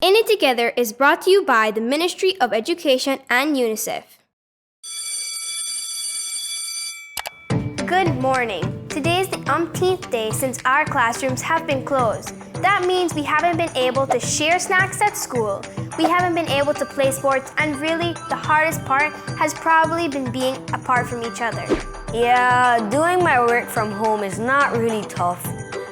In It Together is brought to you by the Ministry of Education and UNICEF. Good morning. Today is the umpteenth day since our classrooms have been closed. That means we haven't been able to share snacks at school. We haven't been able to play sports, and really, the hardest part has probably been being apart from each other. Yeah, doing my work from home is not really tough.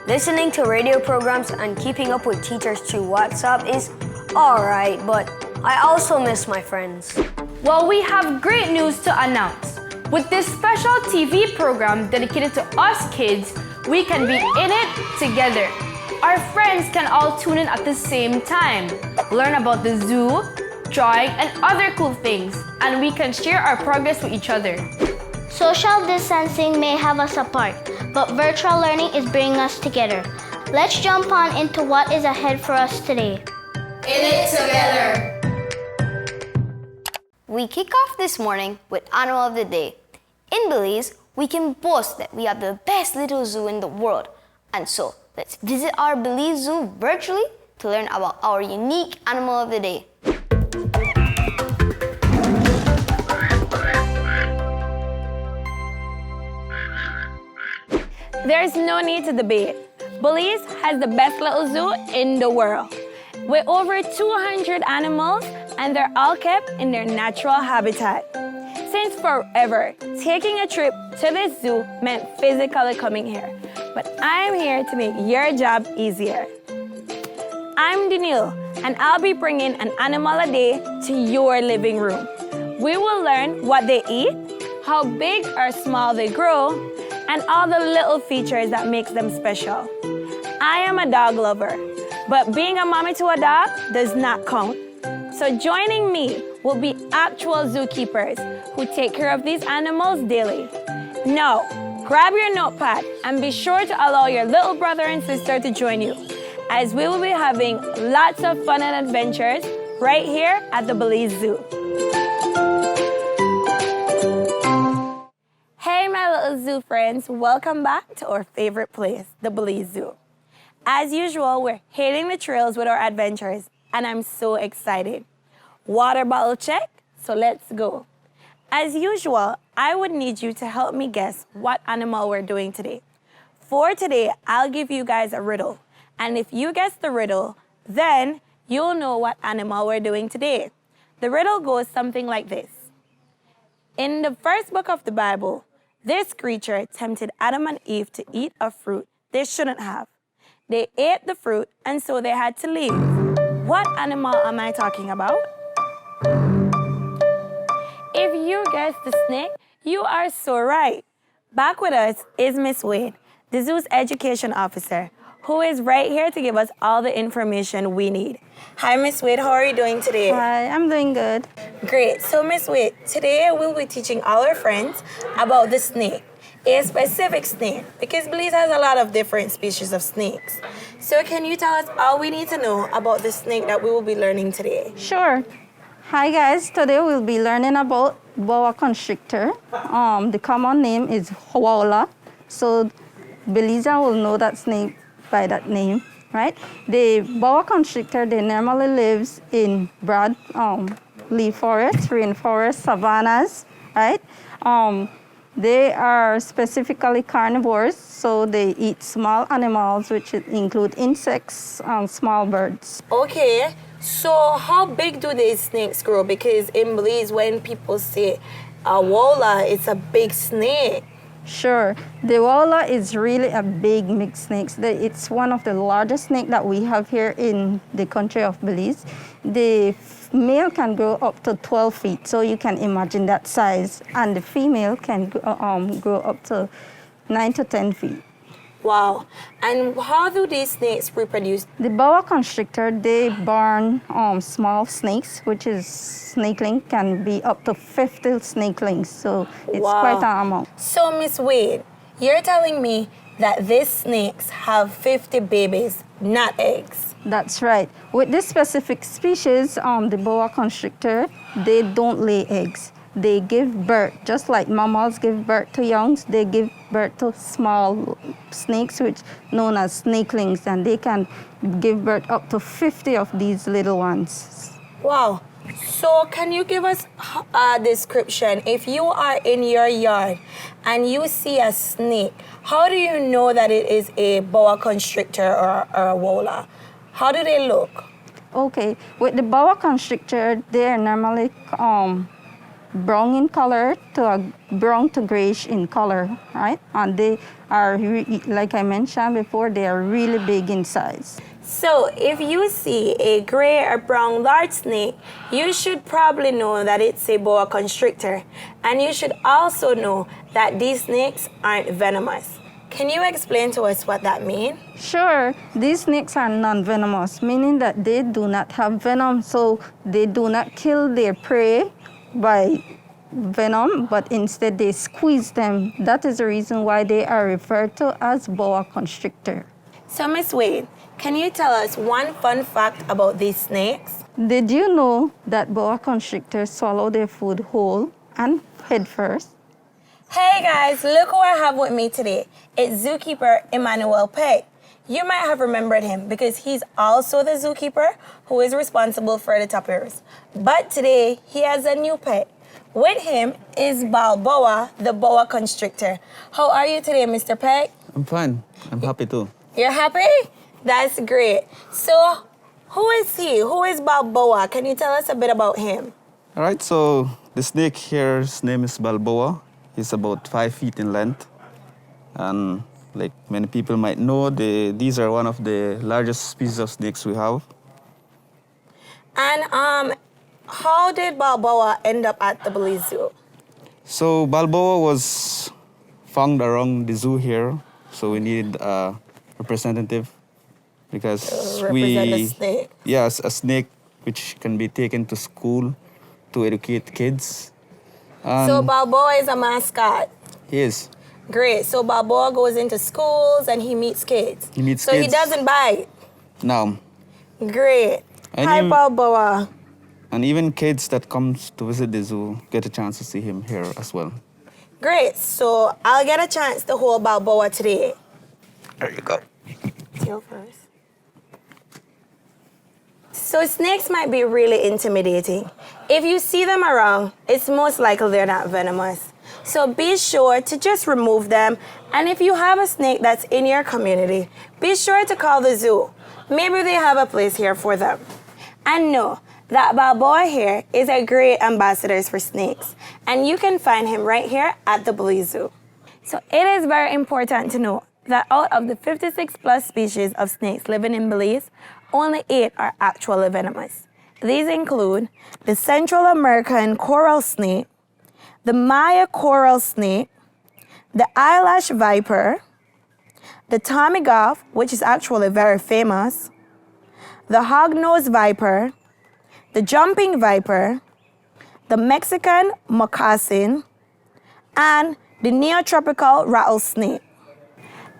Listening to radio programs and keeping up with teachers through WhatsApp is alright, but I also miss my friends. Well, we have great news to announce. With this special TV program dedicated to us kids, we can be in it together. Our friends can all tune in at the same time, learn about the zoo, drawing, and other cool things, and we can share our progress with each other. Social distancing may have us apart, but virtual learning is bringing us together. Let's jump on into what is ahead for us today. In It Together. We kick off this morning with Animal of the Day. In Belize, we can boast that we have the best little zoo in the world. And so, let's visit our Belize Zoo virtually to learn about our unique Animal of the Day. There's no need to debate. Belize has the best little zoo in the world, with over 200 animals, and they're all kept in their natural habitat. Since forever, taking a trip to this zoo meant physically coming here, but I'm here to make your job easier. I'm Danielle, and I'll be bringing an animal a day to your living room. We will learn what they eat, how big or small they grow, and all the little features that makes them special. I am a dog lover, but being a mommy to a dog does not count. So joining me will be actual zookeepers who take care of these animals daily. Now, grab your notepad and be sure to allow your little brother and sister to join you, as we will be having lots of fun and adventures right here at the Belize Zoo. Hey my little zoo friends, welcome back to our favorite place, the Belize Zoo. As usual, we're hitting the trails with our adventures, and I'm so excited. Water bottle check, so let's go. As usual, I would need you to help me guess what animal we're doing today. For today, I'll give you guys a riddle, and if you guess the riddle, then you'll know what animal we're doing today. The riddle goes something like this. In the first book of the Bible, this creature tempted Adam and Eve to eat a fruit they shouldn't have. They ate the fruit, and so they had to leave. What animal am I talking about? If you guessed the snake, you are so right. Back with us is Miss Wade, the zoo's education officer, who is right here to give us all the information we need. Hi, Miss Wade. How are you doing today? Hi, I'm doing good. Great. So, Miss Wade, today we'll be teaching all our friends about the snake, a specific snake, because Belize has a lot of different species of snakes. So, can you tell us all we need to know about the snake that we will be learning today? Sure. Hi, guys. Today we'll be learning about boa constrictor. The common name is hawala. So, Belizean will know that snake by that name, right? The boa constrictor, they normally lives in broad leaf forests, rainforests, savannas, right? They are specifically carnivores, so they eat small animals, which include insects and small birds. Okay, so how big do these snakes grow? Because in Belize, when people say a wola, it's a big snake. Sure. The walla is really a big mixed snake. It's one of the largest snakes that we have here in the country of Belize. The male can grow up to 12 feet, so you can imagine that size. And the female can grow up to 9 to 10 feet. Wow. And how do these snakes reproduce? The boa constrictor, they born small snakes, which is snakeling, can be up to 50 snakelings. So it's quite an amount. So, Miss Wade, you're telling me that these snakes have 50 babies, not eggs. That's right. With this specific species, the boa constrictor, they don't lay eggs. they give birth, just like mammals give birth to youngs, they give birth to small snakes, which known as snakelings, and they can give birth up to 50 of these little ones. Wow. So can you give us a description? If you are in your yard and you see a snake, how do you know that it is a boa constrictor or a wola? How do they look? Okay, with the boa constrictor, they are normally brown in color to brown to grayish in color, right? And they are, like I mentioned before, they are really big in size. So if you see a gray or brown large snake, you should probably know that it's a boa constrictor. And you should also know that these snakes aren't venomous. Can you explain to us what that means? Sure, these snakes are non-venomous, meaning that they do not have venom, so they do not kill their prey by venom, but instead they squeeze them. That is the reason why they are referred to as boa constrictor. So Miss Wade, can you tell us one fun fact about these snakes? Did you know that boa constrictors swallow their food whole and head first? Hey guys, look who I have with me today. It's zookeeper Emmanuel Peck. You might have remembered him because he's also the zookeeper who is responsible for the topiaries. But today, he has a new pet. With him is Balboa, the boa constrictor. How are you today, Mr. Peck? I'm fine. I'm happy too. You're happy? That's great. So, who is he? Who is Balboa? Can you tell us a bit about him? All right, so the snake here, his name is Balboa. He's about 5 feet in length. And like many people might know, these are one of the largest species of snakes we have. And how did Balboa end up at the Belize Zoo? So Balboa was found around the zoo here. So we needed a representative because Represent a snake. Yes, a snake which can be taken to school to educate kids. So Balboa is a mascot. He is. Great. So Balboa goes into schools and he meets kids. He meets so kids. he doesn't bite. No. Great. And Hi, Balboa. And even kids that comes to visit the zoo get a chance to see him here as well. Great. So I'll get a chance to hold Balboa today. There you go. Tail first. So snakes might be really intimidating. If you see them around, it's most likely they're not venomous. So be sure to just remove them. And if you have a snake that's in your community, be sure to call the zoo. Maybe they have a place here for them. And know that Balboa here is a great ambassador for snakes. And you can find him right here at the Belize Zoo. So it is very important to know that out of the 56 plus species of snakes living in Belize, only 8 are actually venomous. These include the Central American coral snake, the Maya coral snake, the eyelash viper, the Tommy-Goff, which is actually very famous, the hognose viper, the jumping viper, the Mexican moccasin, and the neotropical rattlesnake.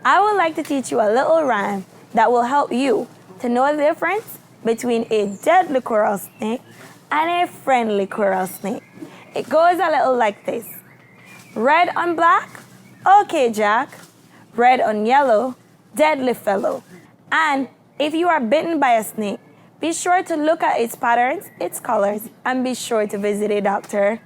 I would like to teach you a little rhyme that will help you to know the difference between a deadly coral snake and a friendly coral snake. It goes a little like this. Red on black, okay Jack. Red on yellow, deadly fellow. And if you are bitten by a snake, be sure to look at its patterns, its colors, and be sure to visit a doctor.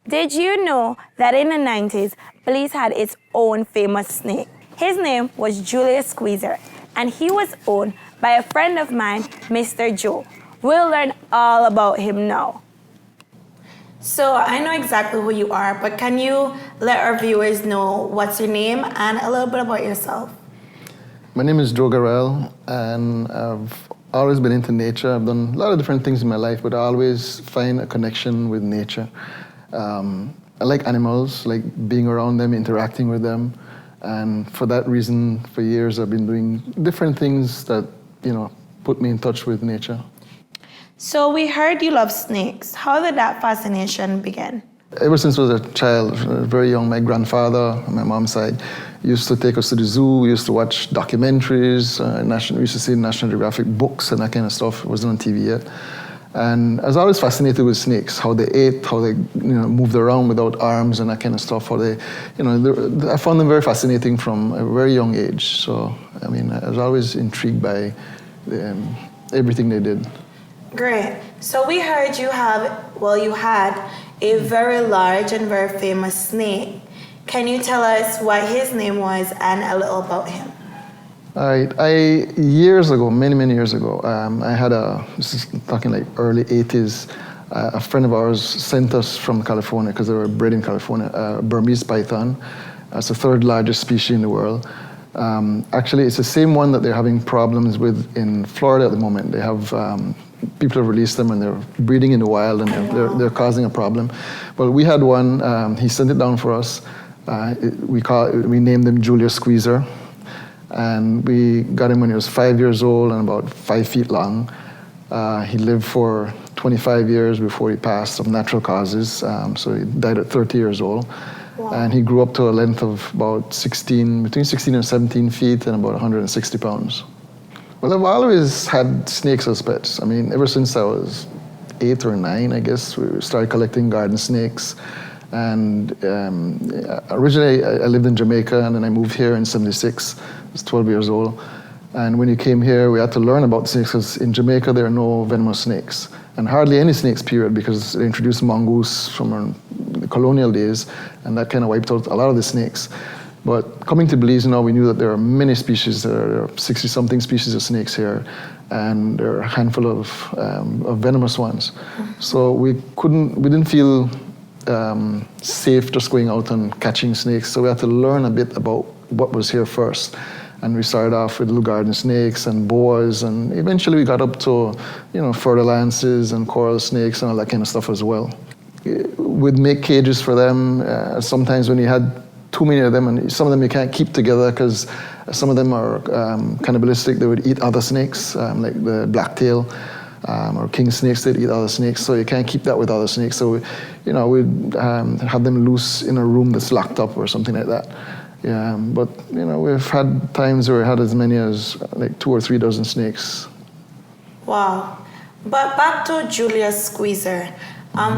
Did you know that in the 90s, Belize had its own famous snake? His name was Julius Squeezer, and he was owned by a friend of mine, Mr. Joe. We'll learn all about him now. So I know exactly who you are, but can you let our viewers know what's your name and a little bit about yourself? My name is Joe Garrell, and I've always been into nature. I've done a lot of different things in my life, but I always find a connection with nature. I like animals, like being around them, interacting with them. And for that reason, for years, I've been doing different things that, put me in touch with nature. So we heard you love snakes. How did that fascination begin? Ever since I was a child, very young, my grandfather on my mom's side used to take us to the zoo. We used to watch documentaries. We used to see National Geographic books and that kind of stuff. It wasn't on TV yet. And I was always fascinated with snakes, how they ate, how they moved around without arms and that kind of stuff. How they, I found them very fascinating from a very young age. So, I mean, I was always intrigued by everything they did. Great. So we heard you had a very large and very famous snake. Can you tell us what his name was and a little about him? All right. Years ago, many years ago, I had this is talking like early 80s, a friend of ours sent us from California, because they were bred in California, a Burmese python. It's the third largest species in the world. Actually, it's the same one that they're having problems with in Florida at the moment. They have, people have released them and they're breeding in the wild and they're causing a problem. Well, we had one, he sent it down for us. We named him Julius Squeezer. And we got him when he was 5 years old and about 5 feet long. He lived for 25 years before he passed of natural causes. So he died at 30 years old. Wow. And he grew up to a length of about between 16 and 17 feet and about 160 pounds. Well, I've always had snakes as pets. I mean, ever since I was 8 or 9, I guess, we started collecting garden snakes. And originally, I lived in Jamaica, and then I moved here in '76. I was 12 years old. And when you came here, we had to learn about snakes, because in Jamaica, there are no venomous snakes. And hardly any snakes, period, because they introduced mongoose from the colonial days, and that kind of wiped out a lot of the snakes. But coming to Belize now, we knew that there are many species. There are 60-something species of snakes here, and there are a handful of venomous ones. So we didn't feel safe just going out and catching snakes. So we had to learn a bit about what was here first. And we started off with little garden snakes and boas, and eventually we got up to, further lances and coral snakes and all that kind of stuff as well. We'd make cages for them. Sometimes when you had too many of them, and some of them you can't keep together because some of them are cannibalistic. They would eat other snakes, like the blacktail. Or king snakes, they'd eat other snakes, so you can't keep that with other snakes. So, we'd have them loose in a room that's locked up or something like that. Yeah, but, we've had times where we had as many as like 2 or 3 dozen snakes. Wow. But back to Julius Squeezer.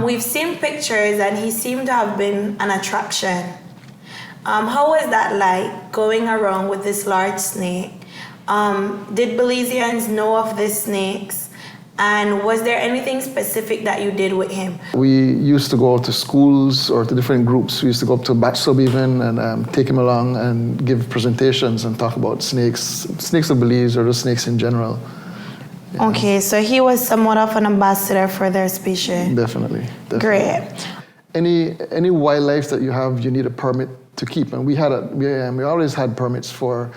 We've seen pictures and he seemed to have been an attraction. How was that like, going around with this large snake? Did Belizeans know of these snakes? And was there anything specific that you did with him? We used to go to schools or to different groups. We used to go up to Batch Sub even and take him along and give presentations and talk about snakes of Belize or just snakes in general. Yeah. Okay, so he was somewhat of an ambassador for their species. Definitely. Great. Any wildlife that you have, you need a permit to keep, and we always had permits for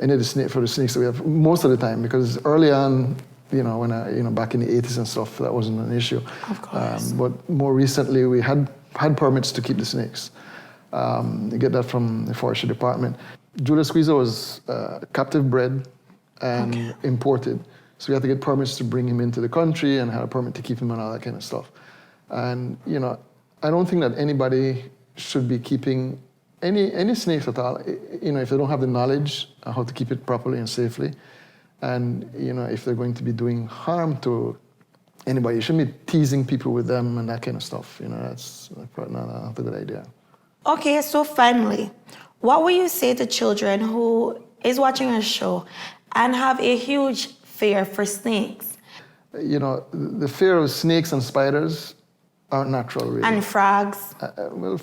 any of the snakes that we have most of the time, because early on, when back in the 80s and stuff, that wasn't an issue. Of course. But more recently, we had permits to keep the snakes. You get that from the forestry department. Julius Squeezer was captive bred and imported. So we had to get permits to bring him into the country and had a permit to keep him and all that kind of stuff. And, I don't think that anybody should be keeping any snakes at all, if they don't have the knowledge on how to keep it properly and safely. And, if they're going to be doing harm to anybody, you shouldn't be teasing people with them and that kind of stuff. That's probably not a good idea. Okay, so finally, what will you say to children who is watching a show and have a huge fear for snakes? The fear of snakes and spiders aren't natural, really. And frogs?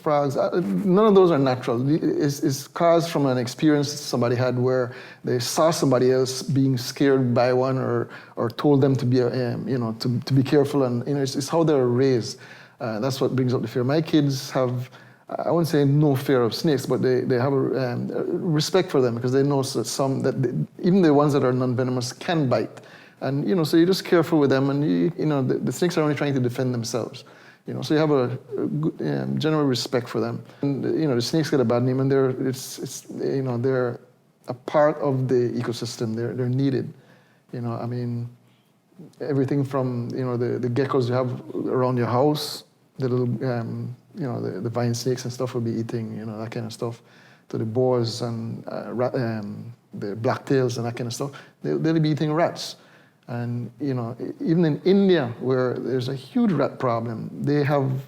Frogs, none of those are natural. It's caused from an experience somebody had where they saw somebody else being scared by one or told them to be, to be careful, and it's how they're raised. That's what brings up the fear. My kids have, I wouldn't say no fear of snakes, but they have a respect for them, because they know that even the ones that are non-venomous can bite. And, so you're just careful with them, and the snakes are only trying to defend themselves. So you have a good, general respect for them. And, the snakes get a bad name, and they're a part of the ecosystem. They're needed. Everything from the geckos you have around your house, the little the vine snakes and stuff will be eating that kind of stuff, to the boars and the blacktails and that kind of stuff. They'll be eating rats. And even in India, where there's a huge rat problem, they have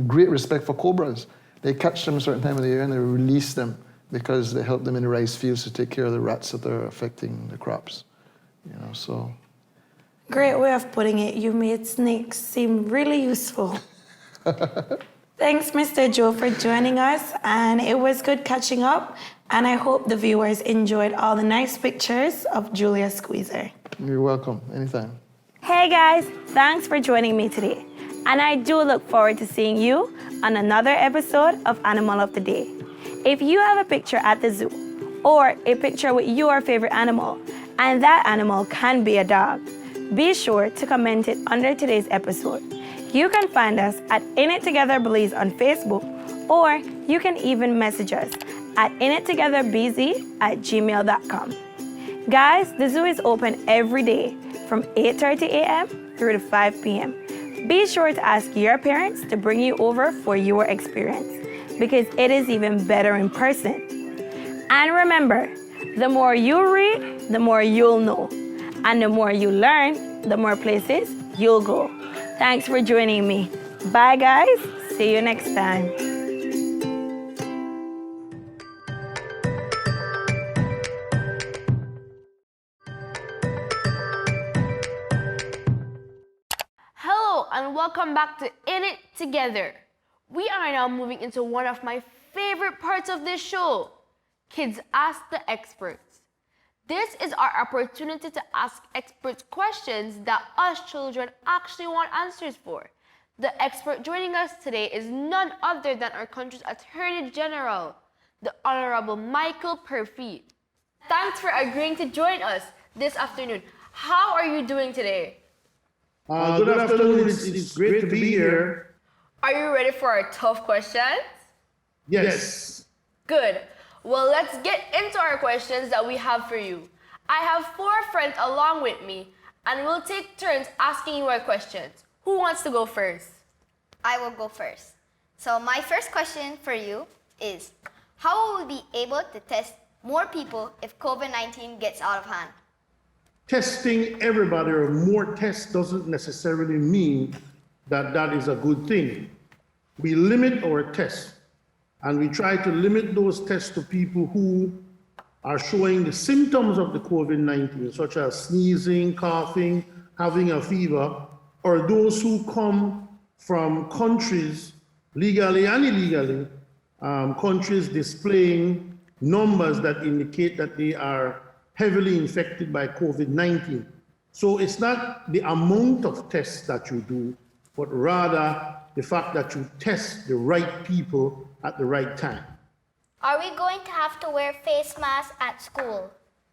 great respect for cobras. They catch them a certain time of the year and they release them because they help them in the rice fields to take care of the rats that are affecting the crops. So. Great way of putting it. You made snakes seem really useful. Thanks, Mr. Joe, for joining us. And it was good catching up. And I hope the viewers enjoyed all the nice pictures of Julia Squeezer. You're welcome. Anytime. Hey guys, thanks for joining me today. And I do look forward to seeing you on another episode of Animal of the Day. If you have a picture at the zoo or a picture with your favorite animal, and that animal can be a dog, be sure to comment it under today's episode. You can find us at In It Together Belize on Facebook, or you can even message us at inittogetherbz@gmail.com. Guys, the zoo is open every day from 8:30 a.m. through to 5 p.m. Be sure to ask your parents to bring you over for your experience, because it is even better in person. And remember, the more you read, the more you'll know. And the more you learn, the more places you'll go. Thanks for joining me. Bye, guys. See you next time. Hello and welcome back to In It Together. We are now moving into one of my favorite parts of this show, Kids Ask the Experts. This is our opportunity to ask experts questions that us children actually want answers for. The expert joining us today is none other than our country's Attorney General, the Honorable Michael Purfeet. Thanks for agreeing to join us this afternoon. How are you doing today? Good afternoon. It's great to be here. Are you ready for our tough questions? Yes. Good. Well, let's get into our questions that we have for you. I have 4 friends along with me, and we'll take turns asking you our questions. Who wants to go first? I will go first. So my first question for you is, how will we be able to test more people if COVID-19 gets out of hand? Testing everybody or more tests doesn't necessarily mean that that is a good thing. We limit our tests, and we try to limit those tests to people who are showing the symptoms of the COVID-19, such as sneezing, coughing, having a fever, or those who come from countries, legally and illegally, countries displaying numbers that indicate that they are heavily infected by COVID-19. So it's not the amount of tests that you do, but rather the fact that you test the right people at the right time. Are we going to have to wear face masks at school?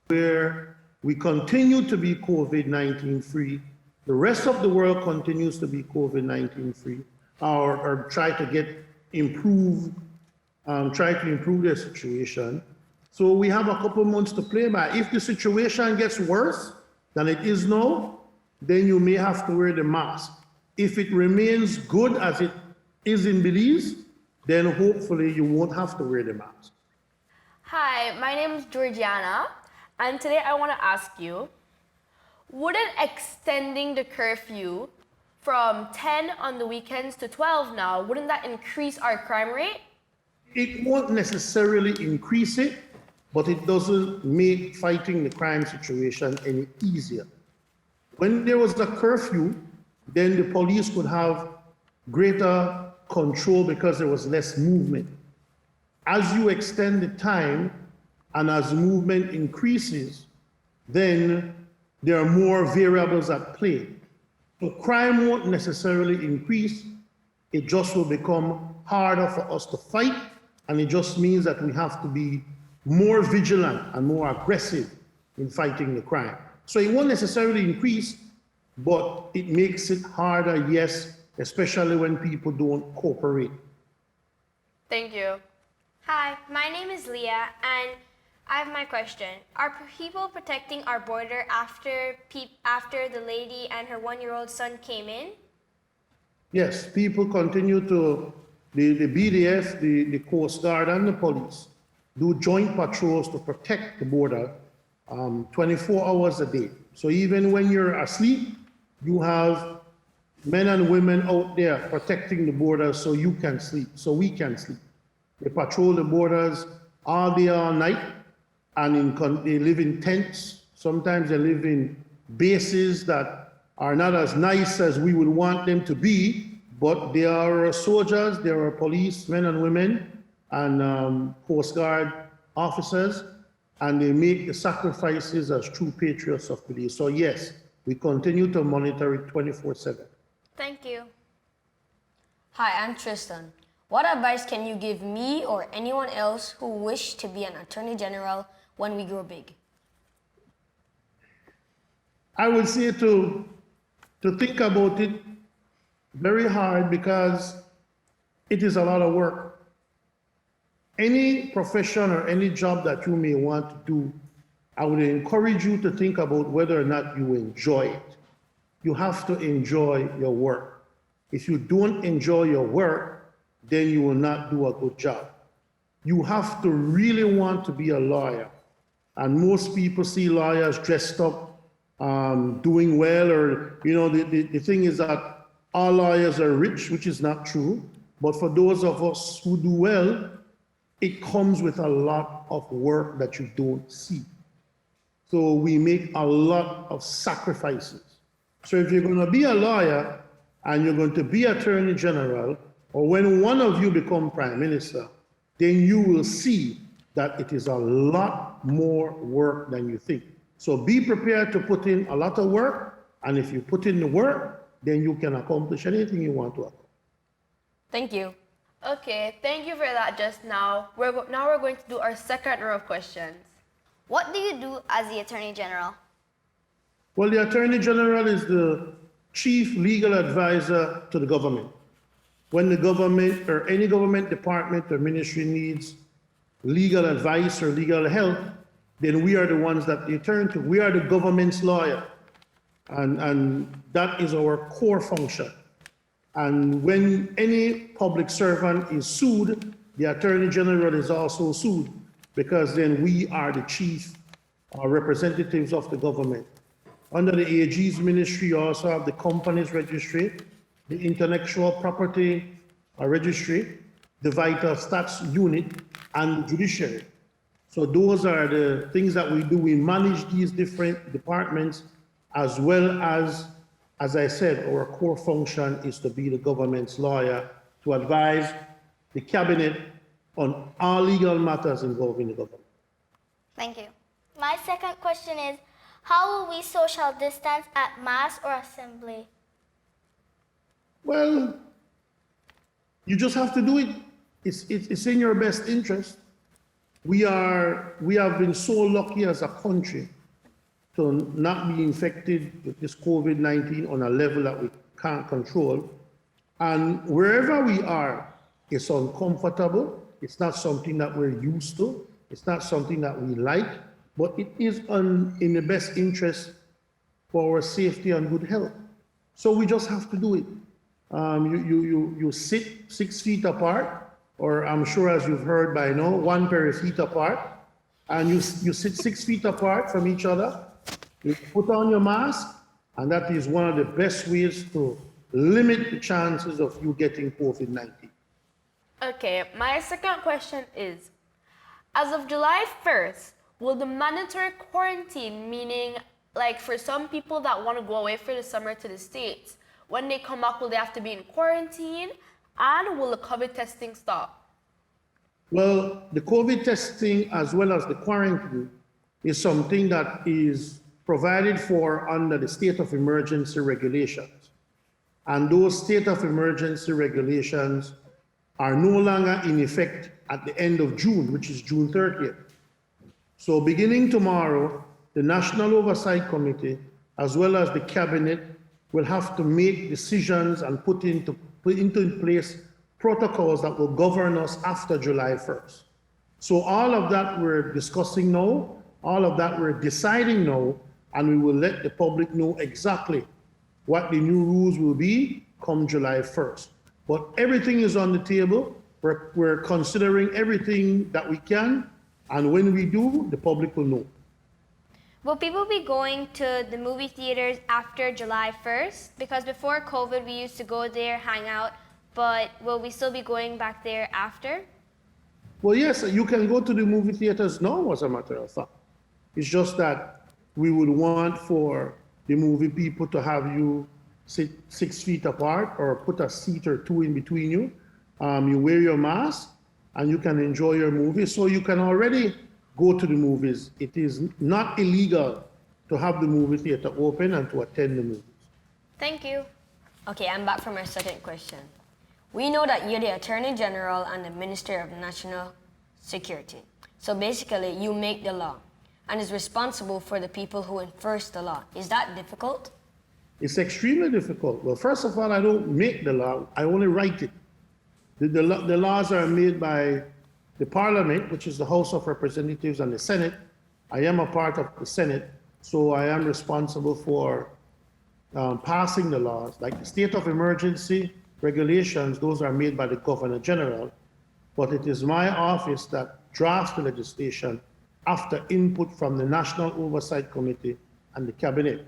Where we continue to be COVID-19 free, the rest of the world continues to be COVID-19 free, or try to improve their situation. So we have a couple months to play by. If the situation gets worse than it is now, then you may have to wear the mask. If it remains good as it is in Belize, then hopefully you won't have to wear the mask. Hi, my name is Georgiana, and today I want to ask you, wouldn't extending the curfew from 10 on the weekends to 12 now, wouldn't that increase our crime rate? It won't necessarily increase it, but it doesn't make fighting the crime situation any easier. When there was a curfew, then the police could have greater control because there was less movement. As you extend the time and as movement increases, then there are more variables at play. So crime won't necessarily increase, it just will become harder for us to fight, and it just means that we have to be more vigilant and more aggressive in fighting the crime. So it won't necessarily increase, but it makes it harder, yes, especially when people don't cooperate. Thank you. Hi, my name is Leah, and I have my question. Are people protecting our border after the lady and her 1-year-old son came in? Yes, people continue to, the BDF, the Coast Guard and the police do joint patrols to protect the border 24 hours a day. So even when you're asleep, you have men and women out there protecting the borders so you can sleep, so we can sleep. They patrol the borders all day, all night, and they live in tents. Sometimes they live in bases that are not as nice as we would want them to be, but they are soldiers, they are police, men and women, and Coast Guard officers, and they make the sacrifices as true patriots of Belize. So yes, we continue to monitor it 24/7. Thank you. Hi, I'm Tristan. What advice can you give me or anyone else who wish to be an Attorney General when we grow big? I would say to think about it very hard, because it is a lot of work. Any profession or any job that you may want to do, I would encourage you to think about whether or not you enjoy it. You have to enjoy your work. If you don't enjoy your work, then you will not do a good job. You have to really want to be a lawyer. And most people see lawyers dressed up, doing well, or, the thing is that all lawyers are rich, which is not true. But for those of us who do well, it comes with a lot of work that you don't see. So we make a lot of sacrifices. So if you're going to be a lawyer and you're going to be Attorney General, or when one of you become Prime Minister, then you will see that it is a lot more work than you think. So be prepared to put in a lot of work, and if you put in the work, then you can accomplish anything you want to accomplish. Thank you. Okay, thank you for that just now. Now we're going to do our second row of questions. What do you do as the Attorney General? Well, the Attorney General is the chief legal advisor to the government. When the government or any government department or ministry needs legal advice or legal help, then we are the ones that they turn to. We are the government's lawyer, and that is our core function. And when any public servant is sued, the Attorney General is also sued, because then we are the chief representatives of the government. Under the AG's ministry, you also have the Companies Registry, the Intellectual Property Registry, the Vital Stats Unit, and the Judiciary. So those are the things that we do. We manage these different departments, as well as I said, our core function is to be the government's lawyer, to advise the cabinet on all legal matters involving the government. Thank you. My second question is, how will we social distance at Mass or Assembly? Well, you just have to do it. It's in your best interest. We have been so lucky as a country to not be infected with this COVID-19 on a level that we can't control. And wherever we are, it's uncomfortable. It's not something that we're used to. It's not something that we like, but it is in the best interest for our safety and good health. So we just have to do it. You sit 6 feet apart, or I'm sure as you've heard by now, 1 pair of feet apart, and you sit 6 feet apart from each other. You put on your mask, and that is one of the best ways to limit the chances of you getting COVID-19. Okay, my second question is, as of July 1st, will the mandatory quarantine, meaning like for some people that want to go away for the summer to the States, when they come back, will they have to be in quarantine? And will the COVID testing stop? Well, the COVID testing as well as the quarantine is something that is provided for under the state of emergency regulations. And those state of emergency regulations are no longer in effect at the end of June, which is June 30th. So beginning tomorrow, the National Oversight Committee, as well as the Cabinet, will have to make decisions and put into place protocols that will govern us after July 1st. So all of that we're discussing now, all of that we're deciding now, and we will let the public know exactly what the new rules will be come July 1st. But everything is on the table. We're considering everything that we can, and when we do, the public will know. Will people be going to the movie theaters after July 1st? Because before COVID, we used to go there, hang out, but will we still be going back there after? Well, yes, you can go to the movie theaters now, as a matter of fact. It's just that we would want for the movie people to have you sit 6 feet apart or put a seat or two in between you. You wear your mask and you can enjoy your movie. So you can already go to the movies. It is not illegal to have the movie theater open and to attend the movies. Thank you. Okay, I'm back for my second question. We know that you're the Attorney General and the Minister of National Security. So basically, you make the law and is responsible for the people who enforce the law. Is that difficult? It's extremely difficult. Well, first of all, I don't make the law, I only write it. The laws are made by the Parliament, which is the House of Representatives, and the Senate. I am a part of the Senate, so I am responsible for passing the laws. Like the state of emergency regulations, those are made by the Governor General, but it is my office that drafts the legislation after input from the National Oversight Committee and the Cabinet.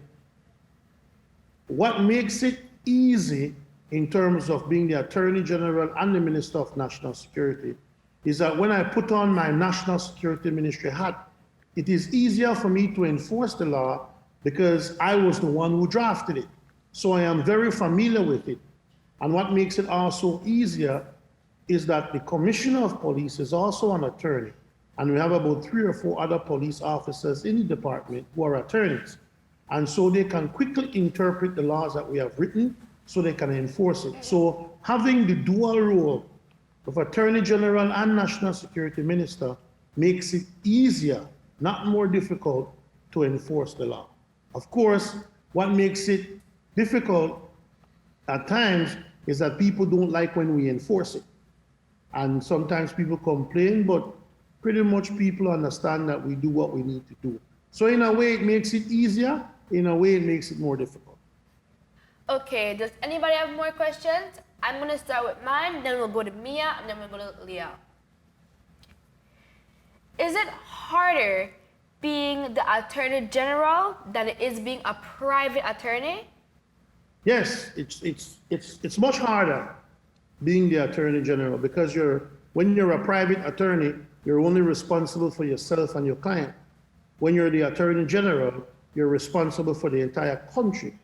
What makes it easy in terms of being the Attorney General and the Minister of National Security is that when I put on my National Security Ministry hat, it is easier for me to enforce the law because I was the one who drafted it. So I am very familiar with it. And what makes it also easier is that the Commissioner of Police is also an attorney. And we have about 3 or 4 other police officers in the department who are attorneys. And so they can quickly interpret the laws that we have written so they can enforce it. So having the dual role of Attorney General and National Security Minister makes it easier, not more difficult, to enforce the law. Of course, what makes it difficult at times is that people don't like when we enforce it. And sometimes people complain, but pretty much people understand that we do what we need to do. So in a way, it makes it easier. In a way, it makes it more difficult. Okay, does anybody have more questions? I'm gonna start with mine, then we'll go to Mia, and then we'll go to Leah. Is it harder being the Attorney General than it is being a private attorney? Yes, it's much harder being the Attorney General because when you're a private attorney, you're only responsible for yourself and your client. When you're the Attorney General, you're responsible for the entire country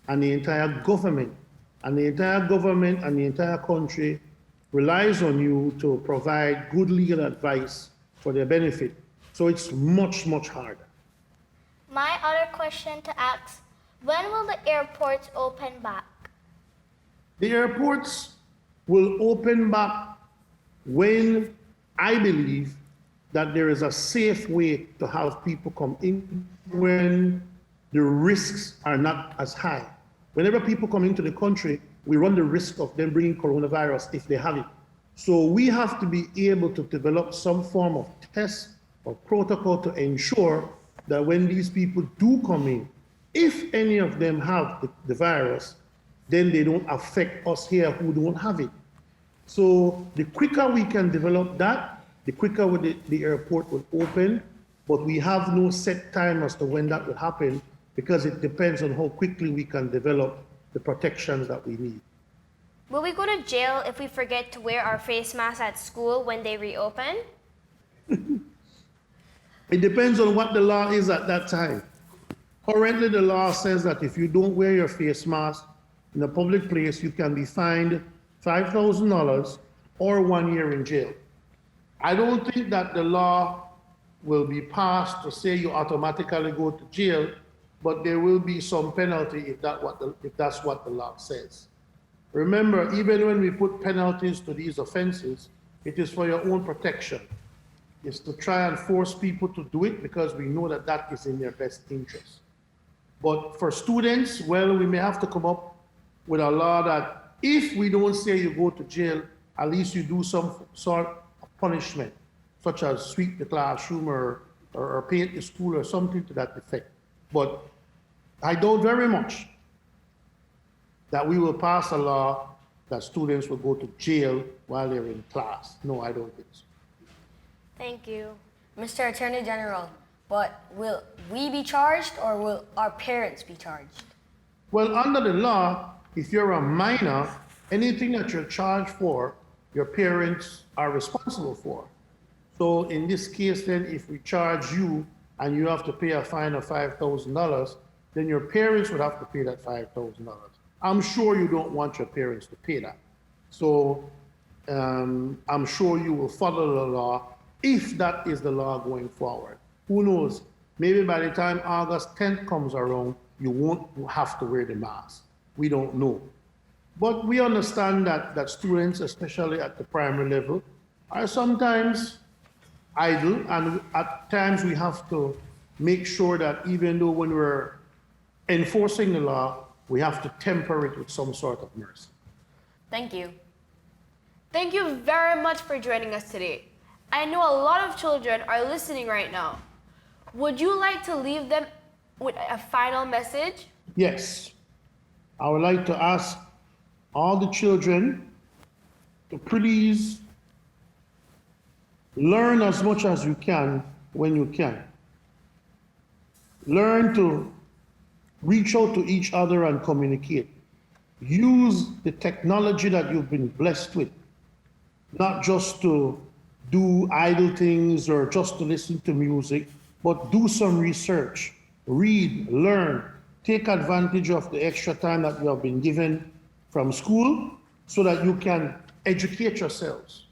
and the entire government. And the entire government and the entire country relies on you to provide good legal advice for their benefit. So it's much, much harder. My other question to ask, when will the airports open back? The airports will open back when I believe that there is a safe way to have people come in, when the risks are not as high. Whenever people come into the country, we run the risk of them bringing coronavirus if they have it. So we have to be able to develop some form of test or protocol to ensure that when these people do come in, if any of them have the virus, then they don't affect us here who don't have it. So the quicker we can develop that, the quicker the airport will open, but we have no set time as to when that will happen because it depends on how quickly we can develop the protections that we need. Will we go to jail if we forget to wear our face masks at school when they reopen? It depends on what the law is at that time. Currently, the law says that if you don't wear your face mask in a public place, you can be fined $5,000 or 1 year in jail. I don't think that the law will be passed to say you automatically go to jail, but there will be some penalty if that's what the law says. Remember, even when we put penalties to these offenses, it is for your own protection. It's to try and force people to do it because we know that that is in their best interest. But for students, well, we may have to come up with a law that if we don't say you go to jail, at least you do some sort of punishment, such as sweep the classroom or paint the school or something to that effect. But I doubt very much that we will pass a law that students will go to jail while they're in class. No, I don't think so. Thank you. Mr. Attorney General, But will we be charged or will our parents be charged? Well, under the law, if you're a minor, anything that you're charged for, your parents are responsible for. So in this case, then, if we charge you and you have to pay a fine of $5,000, then your parents would have to pay that $5,000. I'm sure you don't want your parents to pay that. So I'm sure you will follow the law if that is the law going forward. Who knows? Maybe by the time August 10th comes around, you won't have to wear the mask. We don't know. But we understand that students, especially at the primary level, are sometimes idle, and at times we have to make sure that even though when we're enforcing the law, we have to temper it with some sort of mercy. Thank you. Thank you very much for joining us today. I know a lot of children are listening right now. Would you like to leave them with a final message? Yes, I would like to ask all the children to please learn as much as you can when you can. Learn to reach out to each other and communicate. Use the technology that you've been blessed with, not just to do idle things or just to listen to music, but do some research, read, learn, take advantage of the extra time that you have been given from school so that you can educate yourselves.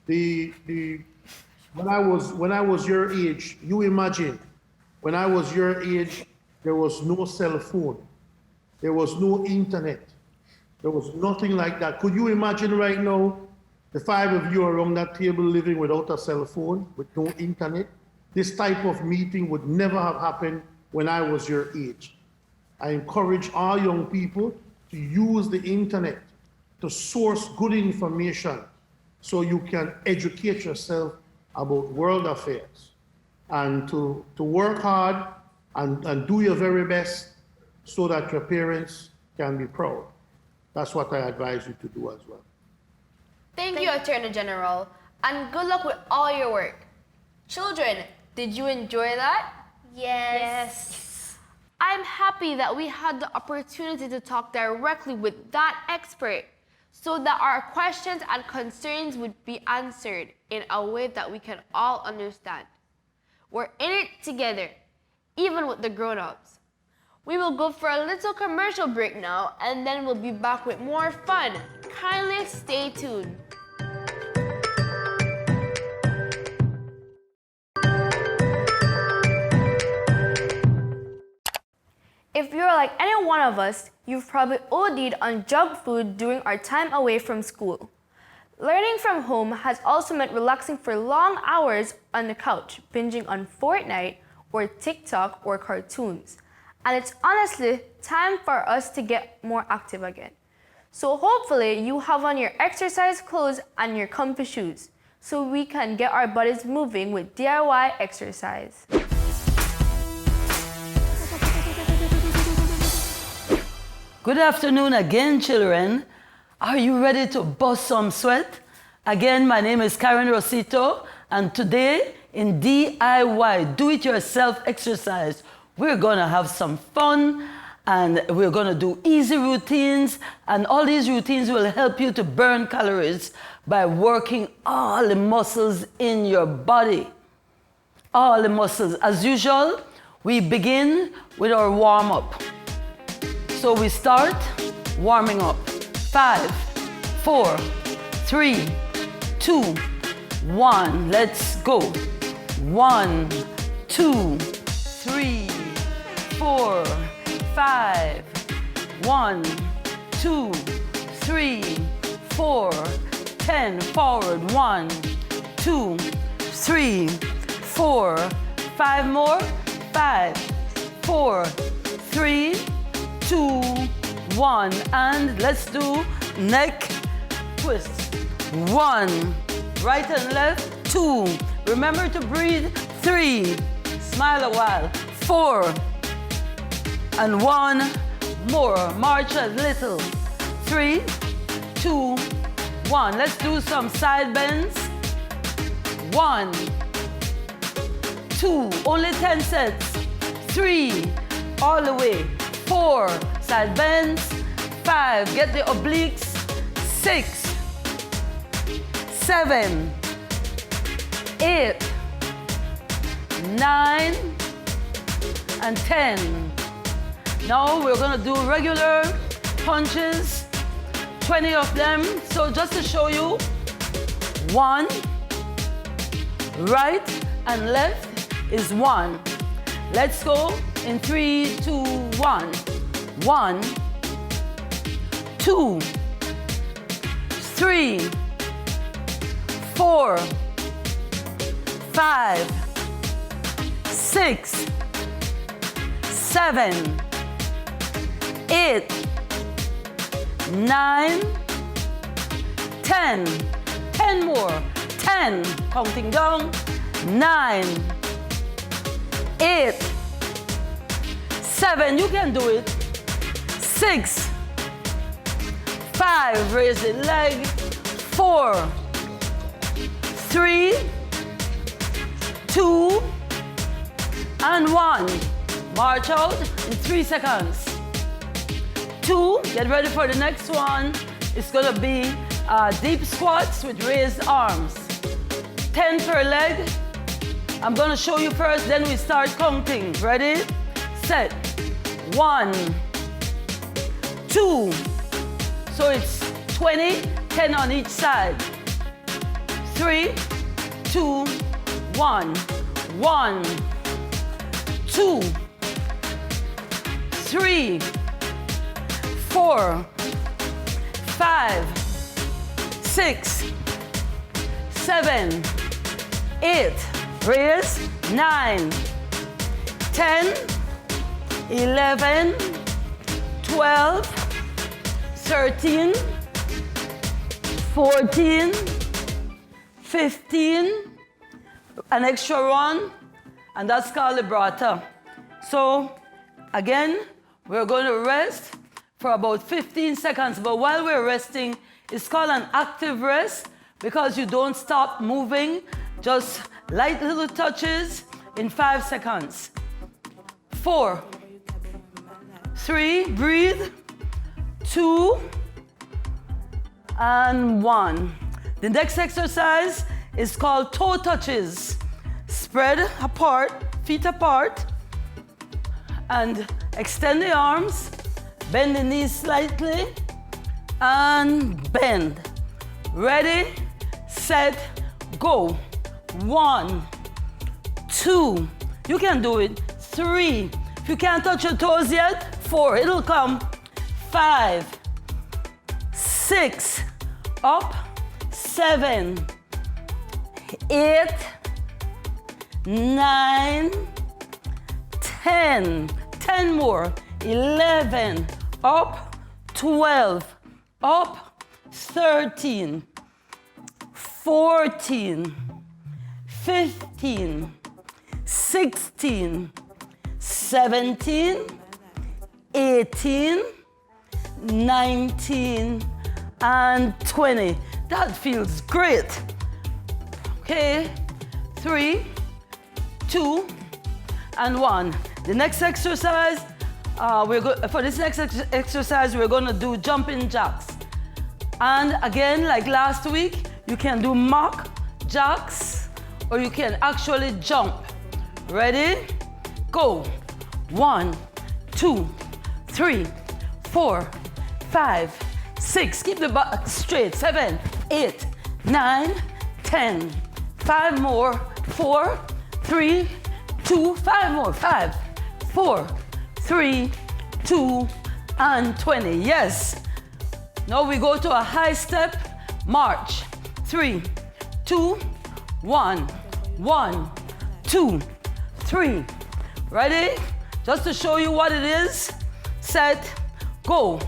When I was your age, you imagine, when I was your age, there was no cell phone, there was no internet, there was nothing like that. Could you imagine right now, the five of you around that table living without a cell phone, with no internet? This type of meeting would never have happened when I was your age. I encourage all young people to use the internet to source good information so you can educate yourself about world affairs, and to work hard and do your very best so that your parents can be proud. That's what I advise you to do as well. Thank you, Attorney General, and good luck with all your work. Children, did you enjoy that? Yes. I'm happy that we had the opportunity to talk directly with that expert so that our questions and concerns would be answered in a way that we can all understand. We're in it together, even with the grown-ups. We will go for a little commercial break now, and then we'll be back with more fun. Kindly stay tuned. If you're like any one of us, you've probably OD'd on junk food during our time away from school. Learning from home has also meant relaxing for long hours on the couch, binging on Fortnite or TikTok or cartoons. And it's honestly time for us to get more active again. So hopefully you have on your exercise clothes and your comfy shoes so we can get our bodies moving with DIY exercise. Good afternoon again, children. Are you ready to bust some sweat? Again, my name is Karen Rosito, and today in DIY, do-it-yourself exercise, we're gonna have some fun, and we're gonna do easy routines, and all these routines will help you to burn calories by working all the muscles in your body. All the muscles. As usual, we begin with our warm-up. So we start warming up. 5, 4, 3, 2, 1. Let's go. 1, 2, 3, 4, 5. 1, 2, 3, 4. 10. Forward. 1, 2, 3, 4. 5 more. 5, 4, 3, 2, 1, and let's do neck twist. 1, right and left. 2, remember to breathe. 3, smile a while. 4, and 1 more. March a little. 3, 2, 1. Let's do some side bends. 1, 2, only 10 sets. 3, all the way. 4, side bends. 5, get the obliques. 6, 7, 8, 9, and 10. Now we're gonna do regular punches, 20 of them. So just to show you, 1, right and left is 1. Let's go in 3, 2, 1. 1, 2, 3, 4, 5, 6, 7, 8, 9, 10. 10 more. 10. Counting down. 9, 8, 7. You can do it. 6, 5. Raise the leg. 4, 3, 2, and 1. March out in 3 seconds. 2, get ready for the next one. It's gonna be deep squats with raised arms. 10 per leg. I'm gonna show you first, then we start counting. Ready? Set. 1, 2. So it's 20, 10 on each side. 3, 2, 1. 1, 2, 3, 4, 5, 6, 7, 8, raise, 9, 10, 11, 12, 13, 14, 15, an extra one, and that's called liberator. So again, we're going to rest for about 15 seconds, but while we're resting, it's called an active rest because you don't stop moving, just light little touches in 5 seconds. 4, 3, breathe, 2, and 1. The next exercise is called toe touches. Spread apart, feet apart, and extend the arms, bend the knees slightly, and bend. Ready, set, go. 1, 2, you can do it. 3, if you can't touch your toes yet, 4, it'll come. 5, 6, up, 7, 8, 9, 10, 10 more, 11, up, 12, up, 13, 14, 15, 16, 17, 18, 19, and 20. That feels great. Okay, 3, 2, and 1. The next exercise, for this next exercise, we're gonna do jumping jacks. And again, like last week, you can do mock jacks, or you can actually jump. Ready? Go. 1, 2, 3, 4, 5, 6. Keep the back straight. 7, 8, 9, 10. 5 more. 4, 3, 2, 5 more. 5, 4, 3, 2, and 20. Yes. Now we go to a high step march. 3, 2, 1. 1, 2, 3. Ready? Just to show you what it is. Set, go.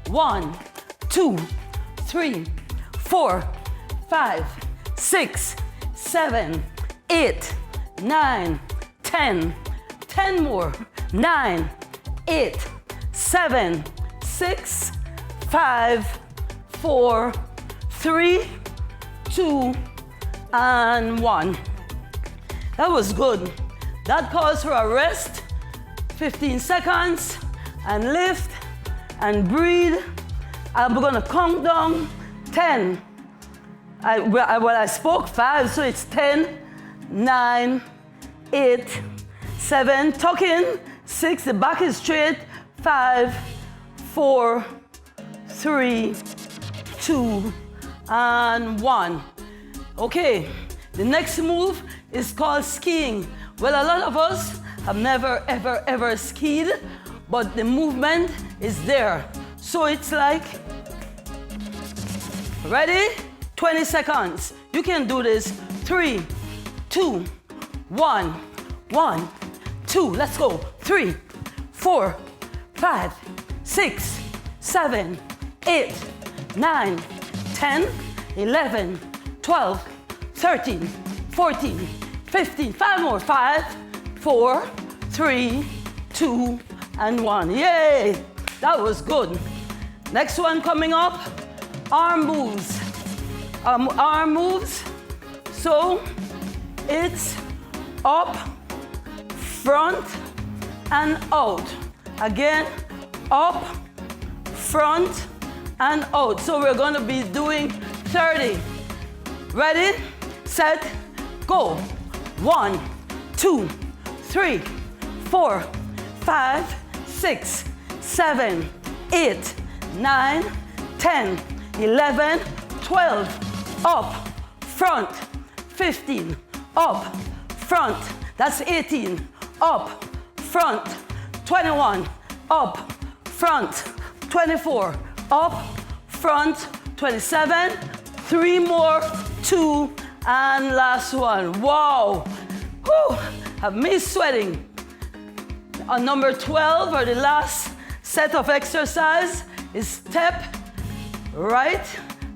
1, 2, 3, 4, 5, 6, 7, 8, 9, 10. 10 more. 9, 8, 7, 6, 5, 4, 3, 2, and 1. That was good. That calls for a rest, 15 seconds, and lift, and breathe. I'm gonna count down 10. I spoke 5, so it's 10, 9, 8, 7, tuck in, 6, the back is straight, 5, 4, 3, 2, and 1. Okay, the next move is called skiing. Well, a lot of us have never, ever skied, but the movement is there. So it's like, ready? 20 seconds. You can do this. 3, 2, 1, 1, 2. Let's go. 3, 4, 5, 6, 7, 8, 9, 10, 11, 12, 13, 14, 15. 5 more. 5, 4, 3, 2, and 1. Yay! That was good. Next one coming up, arm moves. Arm moves. So it's up, front, and out. Again, up, front, and out. So we're going to be doing 30. Ready, set, go. 1, 2, 3, 4, 5, 6, 7, 8, 9, 10, 11, 12. Up, front, 15. Up, front, that's 18. Up, front, 21. Up, front, 24. Up, front, 27. 3 more, 2, and last one. Wow! Whew. Have me sweating. On number 12, or the last set of exercise, is step right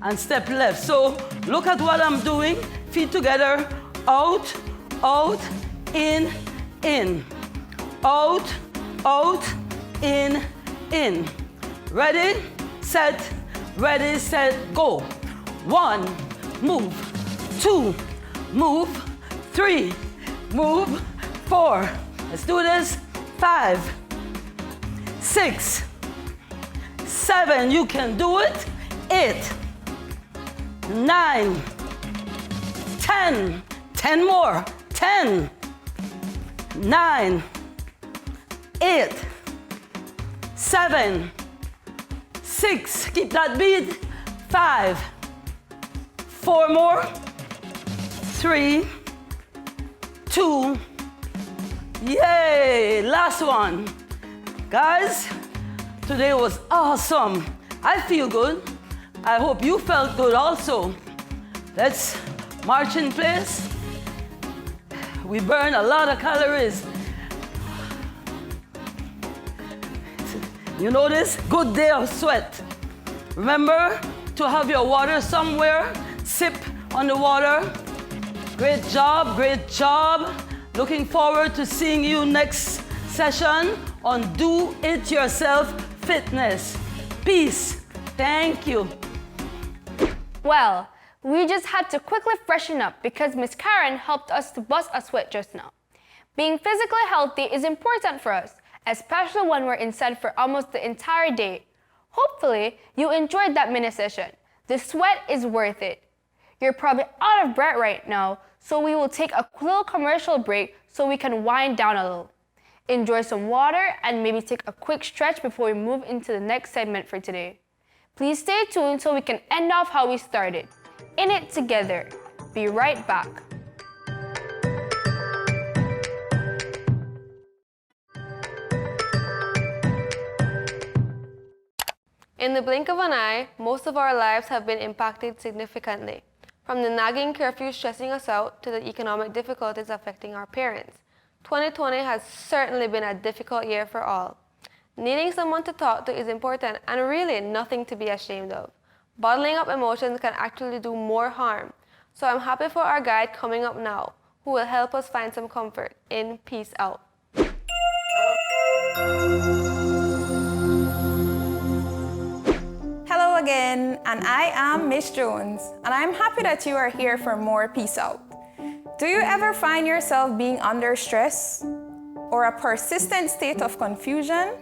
and step left. So look at what I'm doing. Feet together, out, out, in, in. Out, out, in, in. Ready, set, go. 1, move. 2, move. 3, move. 4, let's do this. 5, 6, 7, you can do it. 8, 9, 10, 10 more. 10, 9, 8, 7, 6, keep that beat. 5, 4 more. 3, 2, yay! Last one. Guys, today was awesome. I feel good. I hope you felt good also. Let's march in place. We burn a lot of calories. You notice? Good day of sweat. Remember to have your water somewhere. Sip on the water. Great job, great job. Looking forward to seeing you next session on Do It Yourself Fitness. Peace. Thank you. Well, we just had to quickly freshen up because Miss Karen helped us to bust a sweat just now. Being physically healthy is important for us, especially when we're inside for almost the entire day. Hopefully, you enjoyed that mini session. The sweat is worth it. You're probably out of breath right now, so we will take a little commercial break so we can wind down a little. Enjoy some water and maybe take a quick stretch before we move into the next segment for today. Please stay tuned so we can end off how we started. In it together. Be right back. In the blink of an eye, most of our lives have been impacted significantly. From the nagging curfew stressing us out to the economic difficulties affecting our parents. 2020 has certainly been a difficult year for all. Needing someone to talk to is important and really nothing to be ashamed of. Bottling up emotions can actually do more harm. So I'm happy for our guide coming up now, who will help us find some comfort in Peace Out. Hello again, and I am Miss Jones, and I'm happy that you are here for more Peace Out. Do you ever find yourself being under stress or a persistent state of confusion?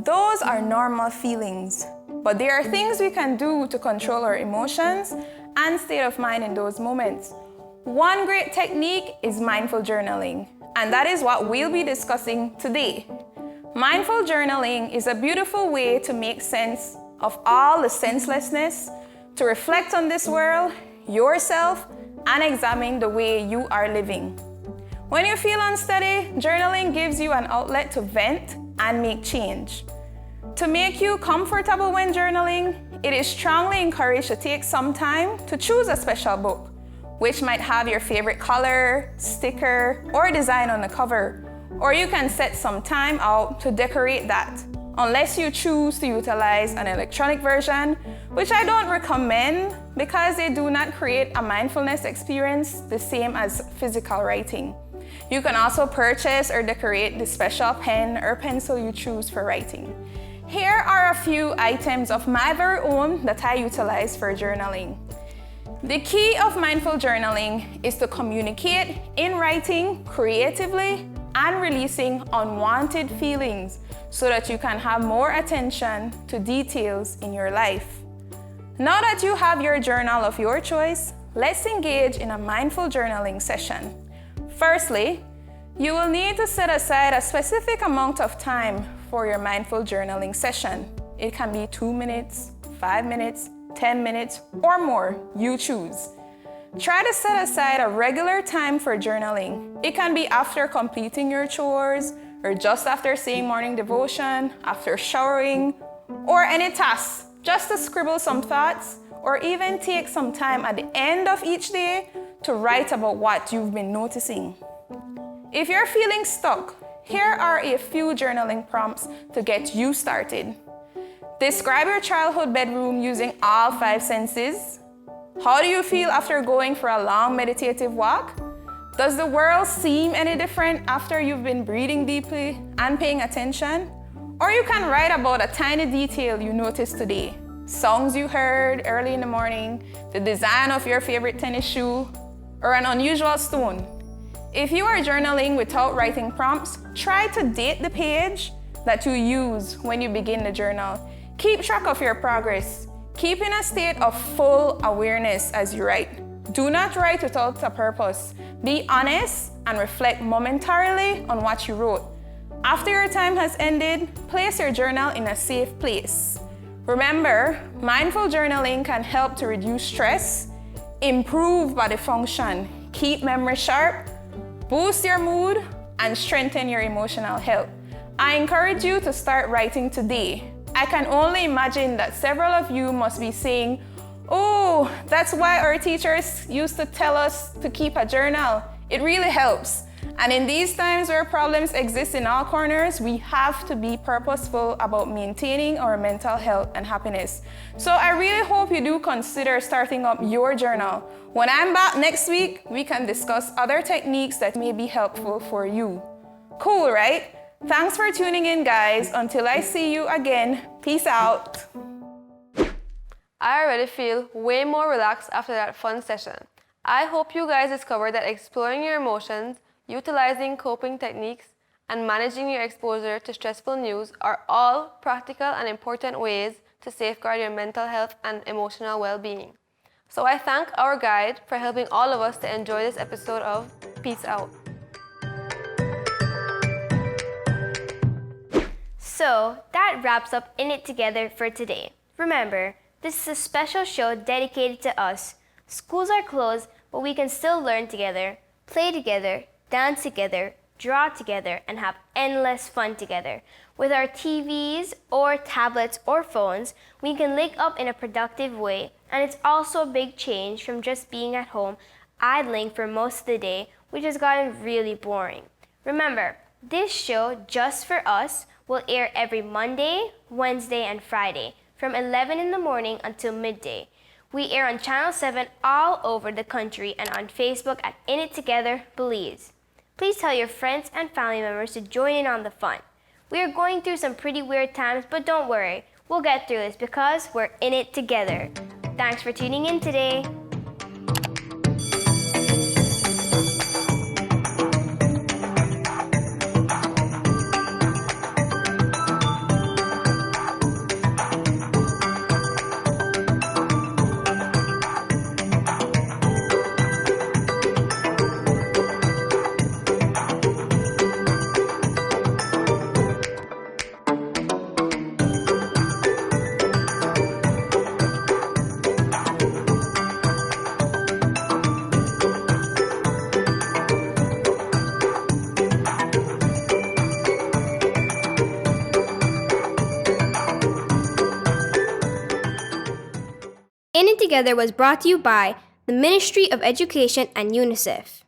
Those are normal feelings, but there are things we can do to control our emotions and state of mind in those moments. One great technique is mindful journaling, and that is what we'll be discussing today. Mindful journaling is a beautiful way to make sense of all the senselessness, to reflect on this world, yourself, and examine the way you are living. When you feel unsteady, journaling gives you an outlet to vent and make change. To make you comfortable when journaling, it is strongly encouraged to take some time to choose a special book, which might have your favorite color, sticker, or design on the cover. Or you can set some time out to decorate that, unless you choose to utilize an electronic version, which I don't recommend because they do not create a mindfulness experience the same as physical writing. You can also purchase or decorate the special pen or pencil you choose for writing. Here are a few items of my very own that I utilize for journaling. The key of mindful journaling is to communicate in writing creatively and releasing unwanted feelings so that you can have more attention to details in your life. Now that you have your journal of your choice, let's engage in a mindful journaling session. Firstly, you will need to set aside a specific amount of time for your mindful journaling session. It can be 2 minutes, 5 minutes, 10 minutes, or more, you choose. Try to set aside a regular time for journaling. It can be after completing your chores, or just after saying morning devotion, after showering, or any task, just to scribble some thoughts, or even take some time at the end of each day to write about what you've been noticing. If you're feeling stuck, here are a few journaling prompts to get you started. Describe your childhood bedroom using all 5 senses. How do you feel after going for a long meditative walk? Does the world seem any different after you've been breathing deeply and paying attention? Or you can write about a tiny detail you noticed today. Songs you heard early in the morning, the design of your favorite tennis shoe, or an unusual stone. If you are journaling without writing prompts, try to date the page that you use when you begin the journal. Keep track of your progress. Keep in a state of full awareness as you write. Do not write without a purpose. Be honest and reflect momentarily on what you wrote. After your time has ended, place your journal in a safe place. Remember, mindful journaling can help to reduce stress, improve body function, keep memory sharp, boost your mood, and strengthen your emotional health. I encourage you to start writing today. I can only imagine that several of you must be saying, "Oh, that's why our teachers used to tell us to keep a journal. It really helps." And in these times where problems exist in all corners, we have to be purposeful about maintaining our mental health and happiness. So I really hope you do consider starting up your journal. When I'm back next week, we can discuss other techniques that may be helpful for you. Cool, right? Thanks for tuning in, guys. Until I see you again, peace out. I already feel way more relaxed after that fun session. I hope you guys discovered that exploring your emotions, utilizing coping techniques, and managing your exposure to stressful news are all practical and important ways to safeguard your mental health and emotional well-being. So I thank our guide for helping all of us to enjoy this episode of Peace Out. So that wraps up In It Together for today. Remember, this is a special show dedicated to us. Schools are closed, but we can still learn together, play together, dance together, draw together, and have endless fun together. With our TVs or tablets or phones, we can link up in a productive way, and it's also a big change from just being at home idling for most of the day, which has gotten really boring. Remember, this show, Just for Us, will air every Monday, Wednesday, and Friday from 11 in the morning until midday. We air on Channel 7 all over the country and on Facebook at In It Together, Belize. Please tell your friends and family members to join in on the fun. We are going through some pretty weird times, but don't worry, we'll get through this because we're in it together. Thanks for tuning in today. In It Together was brought to you by the Ministry of Education and UNICEF.